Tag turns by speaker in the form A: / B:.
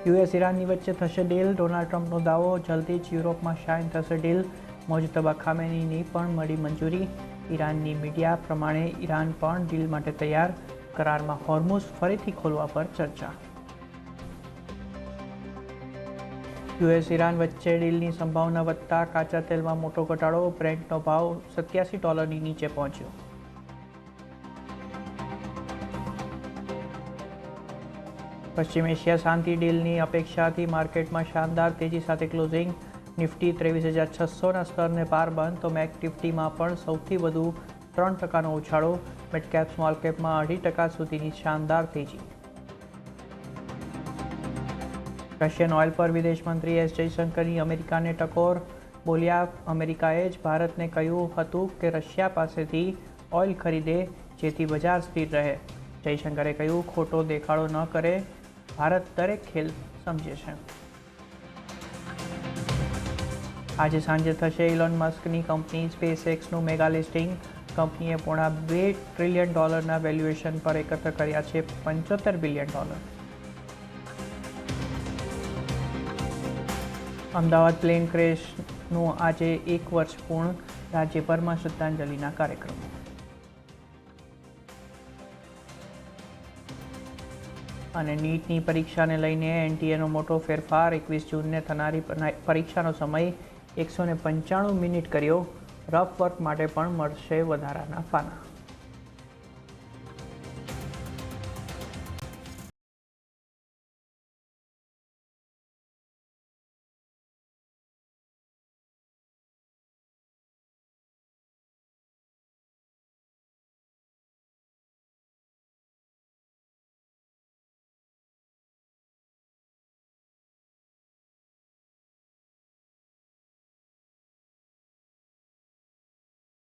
A: US ઈરાનની વચ્ચે થશે deal. Donald ટ્રમ્પનો દાવો, જલ્દી જ યુરોપમાં સાઇન થશે ડીલ. મોજતબા ખામેનીની પણ મળી મંજૂરી. ઈરાનની મીડિયા પ્રમાણે ઈરાન પણ ડીલ માટે તૈયાર. કરારમાં હોર્મુઝ ફરીથી ખોલવા પર ચર્ચા. યુએસ ઈરાન વચ્ચે ડીલની સંભાવના વધતા કાચા તેલમાં મોટો ઘટાડો. બ્રેન્ટનો ભાવ $87 નીચે પહોંચ્યો. પશ્ચિમ એશિયા શાંતિ ડીલની અપેક્ષાથી માર્કેટમાં શાનદાર તેજી સાથે ક્લોઝિંગ. નિફ્ટી 23,600ના સ્તરને પાર બંધ તો બેંક નિફ્ટીમાં પણ સૌથી વધુ 3%નો ઉછાળો. મિડ કેપ સ્મોલ કેપમાં 0.5% સુધીની શાનદાર તેજી. રશિયન ઓઇલ પર વિદેશ મંત્રી એસ જયશંકરની અમેરિકાને ટકોર. બોલ્યા, અમેરિકાએ જ ભારતને કહ્યું હતું કે રશિયા પાસેથી ઓઇલ ખરીદે જેથી બજાર સ્થિર રહે. જયશંકરે કહ્યું, ખોટો દેખાડો ન કરે, ભારત દરેક ખેલ સમજે છે. આજે સાંજે થશે ઇલોન મસ્કની કંપની સ્પેસએક્સનું મેગા લિસ્ટિંગ. કંપનીએ $2.5 ટ્રિલિયન વેલ્યુએશન પર એકત્ર કર્યા છે $75 બિલિયન. અમદાવાદ પ્લેન ક્રેશનું આજે 1 વર્ષ પૂર્ણ. રાજ્યભરમાં શ્રદ્ધાંજલિના કાર્યક્રમો. અને નીટની પરીક્ષાને લઈને એનટીએનો મોટો ફેરફાર. 21 જૂનને થનારી પરીક્ષાનો સમય 195 મિનિટ કર્યો. રફ વર્ક માટે પણ મળશે વધારાના પાના.